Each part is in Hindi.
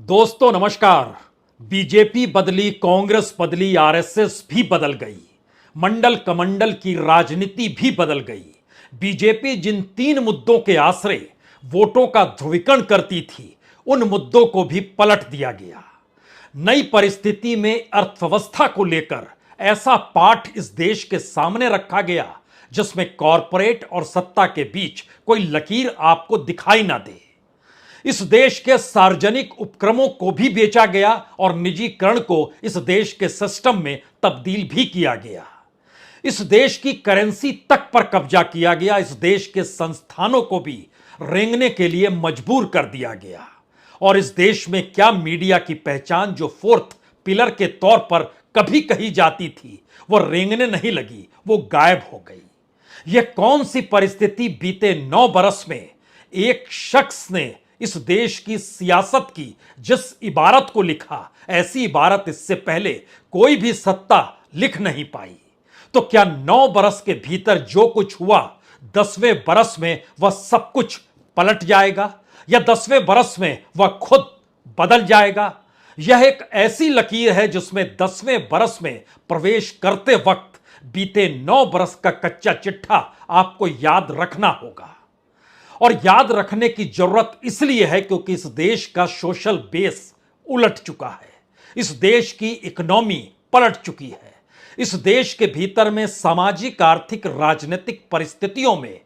दोस्तों नमस्कार। बीजेपी बदली, कांग्रेस बदली, आरएसएस भी बदल गई, मंडल कमंडल की राजनीति भी बदल गई। बीजेपी जिन 3 मुद्दों के आश्रय वोटों का ध्रुवीकरण करती थी, उन मुद्दों को भी पलट दिया गया। नई परिस्थिति में अर्थव्यवस्था को लेकर ऐसा पाठ इस देश के सामने रखा गया जिसमें कॉरपोरेट और सत्ता के बीच कोई लकीर आपको दिखाई ना दे। इस देश के सार्वजनिक उपक्रमों को भी बेचा गया और निजीकरण को इस देश के सिस्टम में तब्दील भी किया गया। इस देश की करेंसी तक पर कब्जा किया गया। इस देश के संस्थानों को भी रेंगने के लिए मजबूर कर दिया गया। और इस देश में क्या मीडिया की पहचान जो फोर्थ पिलर के तौर पर कभी कही जाती थी, वो रेंगने नहीं लगी, वो गायब हो गई। यह कौन सी परिस्थिति बीते 9 बरस में एक शख्स ने इस देश की सियासत की जिस इबारत को लिखा, ऐसी इबारत इससे पहले कोई भी सत्ता लिख नहीं पाई। तो क्या 9 बरस के भीतर जो कुछ हुआ, 10वें बरस में वह सब कुछ पलट जाएगा या 10वें बरस में वह खुद बदल जाएगा? यह एक ऐसी लकीर है जिसमें 10वें बरस में प्रवेश करते वक्त बीते 9 बरस का कच्चा चिट्ठा आपको याद रखना होगा। और याद रखने की जरूरत इसलिए है क्योंकि इस देश का सोशल बेस उलट चुका है। इस देश की इकोनॉमी पलट चुकी है। इस देश के भीतर में सामाजिक, आर्थिक, राजनीतिक परिस्थितियों में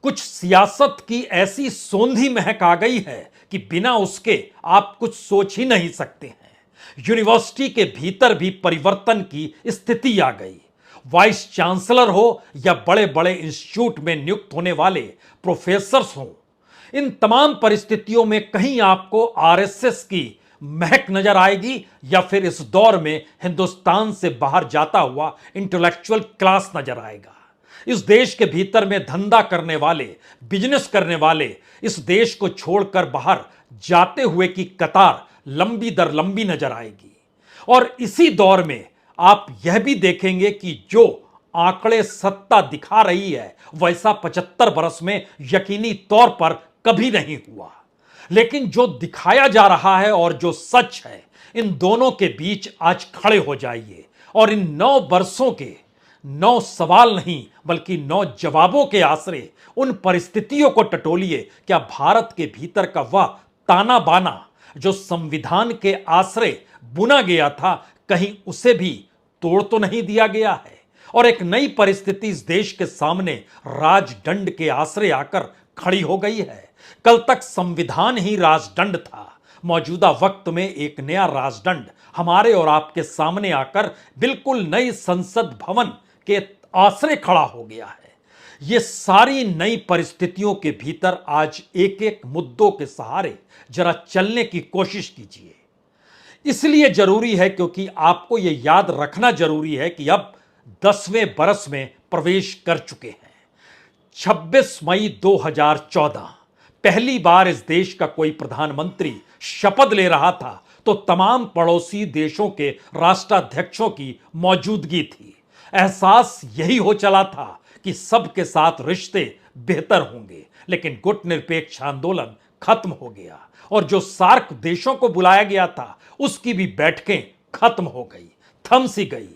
कुछ सियासत की ऐसी सोंधी महक आ गई है कि बिना उसके आप कुछ सोच ही नहीं सकते हैं। यूनिवर्सिटी के भीतर भी परिवर्तन की स्थिति आ गई। वाइस चांसलर हो या बड़े बड़े इंस्टीट्यूट में नियुक्त होने वाले प्रोफेसर्स हों, इन तमाम परिस्थितियों में कहीं आपको आरएसएस की महक नजर आएगी या फिर इस दौर में हिंदुस्तान से बाहर जाता हुआ इंटेलेक्चुअल क्लास नजर आएगा। इस देश के भीतर में धंधा करने वाले, बिजनेस करने वाले इस देश को छोड़कर बाहर जाते हुए की कतार लंबी दर लंबी नजर आएगी। और इसी दौर में आप यह भी देखेंगे कि जो आंकड़े सत्ता दिखा रही है वैसा 75 बरस में यकीनी तौर पर कभी नहीं हुआ। लेकिन जो दिखाया जा रहा है और जो सच है, इन दोनों के बीच आज खड़े हो जाइए और इन 9 बरसों के 9 सवाल नहीं बल्कि 9 जवाबों के आश्रय उन परिस्थितियों को टटोलिए। क्या भारत के भीतर का वह ताना बाना जो संविधान के आश्रय बुना गया था, कहीं उसे भी तोड़ तो नहीं दिया गया है? और एक नई परिस्थिति इस देश के सामने राजदंड के आश्रय आकर खड़ी हो गई है। कल तक संविधान ही राजदंड था, मौजूदा वक्त में एक नया राजदंड हमारे और आपके सामने आकर बिल्कुल नई संसद भवन के आश्रय खड़ा हो गया है। ये सारी नई परिस्थितियों के भीतर आज एक एक मुद्दों के सहारे जरा चलने की कोशिश कीजिए। इसलिए जरूरी है क्योंकि आपको यह याद रखना जरूरी है कि अब 10वें बरस में प्रवेश कर चुके हैं। 26 मई 2014 पहली बार इस देश का कोई प्रधानमंत्री शपथ ले रहा था तो तमाम पड़ोसी देशों के राष्ट्राध्यक्षों की मौजूदगी थी। एहसास यही हो चला था कि सबके साथ रिश्ते बेहतर होंगे, लेकिन गुटनिरपेक्ष आंदोलन खत्म हो गया और जो सार्क देशों को बुलाया गया था उसकी भी बैठकें खत्म हो गई, थम सी गई।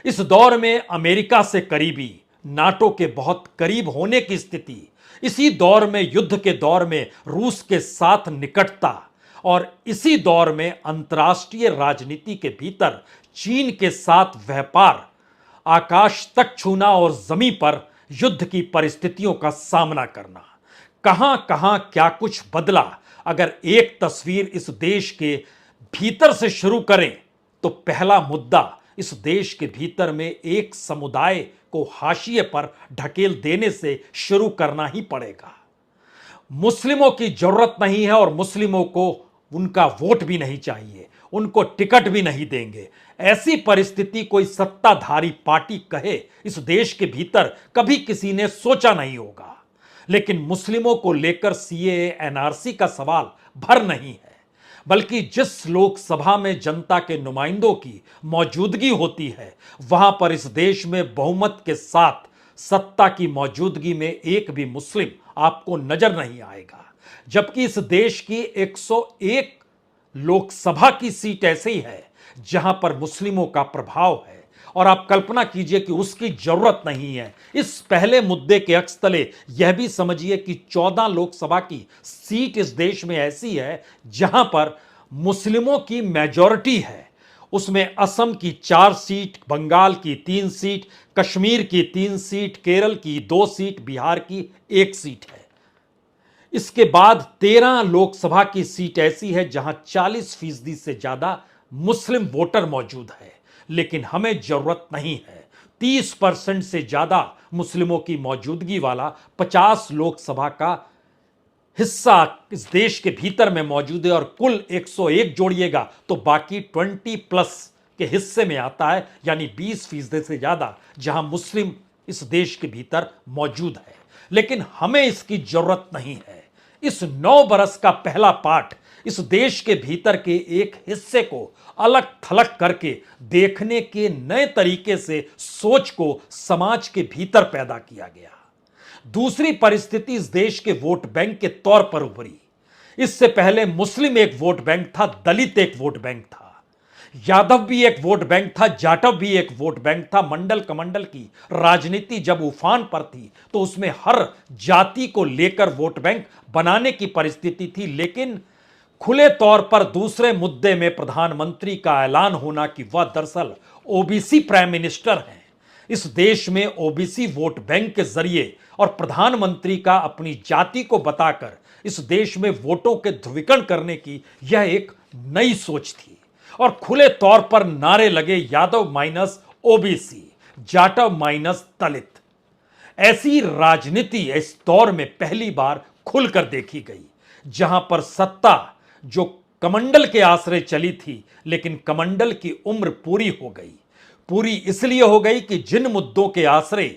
इस दौर में अमेरिका से करीबी, नाटो के बहुत करीब होने की स्थिति, इसी दौर में युद्ध के दौर में रूस के साथ निकटता और इसी दौर में अंतर्राष्ट्रीय राजनीति के भीतर चीन के साथ व्यापार, आकाश तक छूना और जमीन पर युद्ध की परिस्थितियों का सामना करना, कहां कहां क्या कुछ बदला। अगर एक तस्वीर इस देश के भीतर से शुरू करें तो पहला मुद्दा इस देश के भीतर में एक समुदाय को हाशिए पर ढकेल देने से शुरू करना ही पड़ेगा। मुस्लिमों की जरूरत नहीं है और मुस्लिमों को उनका वोट भी नहीं चाहिए, उनको टिकट भी नहीं देंगे। ऐसी परिस्थिति कोई सत्ताधारी पार्टी कहे इस देश के भीतर कभी किसी ने सोचा नहीं होगा। लेकिन मुस्लिमों को लेकर सीएए, एनआरसी का सवाल भर नहीं है, बल्कि जिस लोकसभा में जनता के नुमाइंदों की मौजूदगी होती है वहां पर इस देश में बहुमत के साथ सत्ता की मौजूदगी में एक भी मुस्लिम आपको नजर नहीं आएगा। जबकि इस देश की 101 लोकसभा की सीट ऐसी है जहां पर मुस्लिमों का प्रभाव है और आप कल्पना कीजिए कि उसकी जरूरत नहीं है। इस पहले मुद्दे के अक्स तले यह भी समझिए कि 14 लोकसभा की सीट इस देश में ऐसी है जहां पर मुस्लिमों की मेजॉरिटी है। उसमें असम की 4 सीट, बंगाल की 3 सीट, कश्मीर की 3 सीट, केरल की 2 सीट, बिहार की 1 सीट है। इसके बाद 13 लोकसभा की सीट ऐसी है जहां 40% से ज्यादा मुस्लिम वोटर मौजूद है, लेकिन हमें जरूरत नहीं है। 30% से ज्यादा मुस्लिमों की मौजूदगी वाला 50 लोकसभा का हिस्सा इस देश के भीतर में मौजूद है और कुल 101 जोड़िएगा तो बाकी 20+ के हिस्से में आता है, यानी 20% से ज्यादा जहां मुस्लिम इस देश के भीतर मौजूद है। लेकिन हमें इसकी जरूरत नहीं है। इस 9 बरस का पहला पाठ इस देश के भीतर के एक हिस्से को अलग थलग करके देखने के नए तरीके से सोच को समाज के भीतर पैदा किया गया। दूसरी परिस्थिति इस देश के वोट बैंक के तौर पर उभरी। इससे पहले मुस्लिम एक वोट बैंक था, दलित एक वोट बैंक था, यादव भी एक वोट बैंक था, जाटव भी एक वोट बैंक था। मंडल कमंडल की राजनीति जब उफान पर थी तो उसमें हर जाति को लेकर वोट बैंक बनाने की परिस्थिति थी। लेकिन खुले तौर पर दूसरे मुद्दे में प्रधानमंत्री का ऐलान होना कि वह दरअसल ओबीसी प्राइम मिनिस्टर हैं, इस देश में ओबीसी वोट बैंक के जरिए और प्रधानमंत्री का अपनी जाति को बताकर इस देश में वोटों के ध्रुवीकरण करने की यह एक नई सोच थी। और खुले तौर पर नारे लगे Yadav minus OBC, Jatav minus Dalit. ऐसी राजनीति इस दौर में पहली बार खुलकर देखी गई, जहां पर सत्ता जो कमंडल के आश्रय चली थी, लेकिन कमंडल की उम्र पूरी हो गई। पूरी इसलिए हो गई कि जिन मुद्दों के आश्रय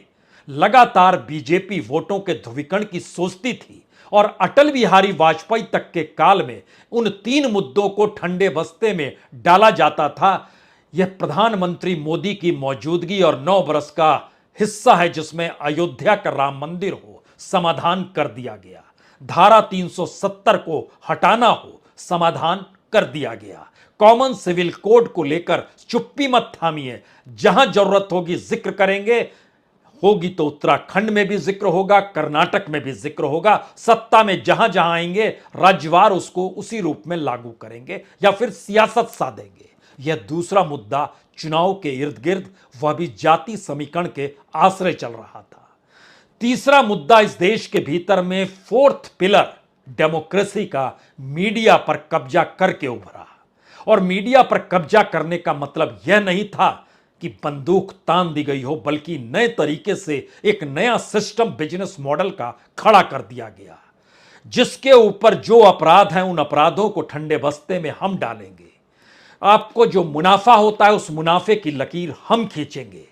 लगातार बीजेपी वोटों के ध्रुवीकरण की सोचती थी और अटल बिहारी वाजपेयी तक के काल में उन 3 मुद्दों को ठंडे बस्ते में डाला जाता था, यह प्रधानमंत्री मोदी की मौजूदगी और 9 बरस का हिस्सा है जिसमें अयोध्या का राम मंदिर हो, समाधान कर दिया गया। धारा 370 को हटाना हो, समाधान कर दिया गया। कॉमन सिविल कोड को लेकर चुप्पी मत थामिए, जहां जरूरत होगी जिक्र करेंगे, होगी तो उत्तराखंड में भी जिक्र होगा, कर्नाटक में भी जिक्र होगा। सत्ता में जहां जहां आएंगे राज्यवार उसको उसी रूप में लागू करेंगे या फिर सियासत साधेंगे। यह दूसरा मुद्दा चुनाव के इर्द गिर्द, वह भी जाति समीकरण के आश्रय चल रहा था। तीसरा मुद्दा इस देश के भीतर में 4th पिलर डेमोक्रेसी का मीडिया पर कब्जा करके उभरा। और मीडिया पर कब्जा करने का मतलब यह नहीं था कि बंदूक तान दी गई हो, बल्कि नए तरीके से एक नया सिस्टम, बिजनेस मॉडल का खड़ा कर दिया गया, जिसके ऊपर जो अपराध हैं उन अपराधों को ठंडे बस्ते में हम डालेंगे। आपको जो मुनाफा होता है उस मुनाफे की लकीर हम खींचेंगे।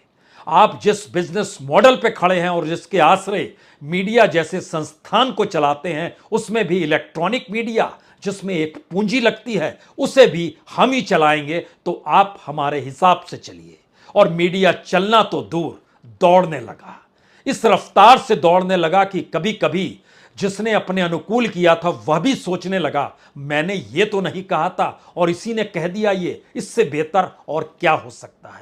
आप जिस बिजनेस मॉडल पे खड़े हैं और जिसके आश्रय मीडिया जैसे संस्थान को चलाते हैं, उसमें भी इलेक्ट्रॉनिक मीडिया जिसमें एक पूंजी लगती है, उसे भी हम ही चलाएंगे। तो आप हमारे हिसाब से चलिए। और मीडिया चलना तो दूर, दौड़ने लगा। इस रफ्तार से दौड़ने लगा कि कभी कभी जिसने अपने अनुकूल किया था वह भी सोचने लगा, मैंने ये तो नहीं कहा था और इसी ने कह दिया ये, इससे बेहतर और क्या हो सकता है।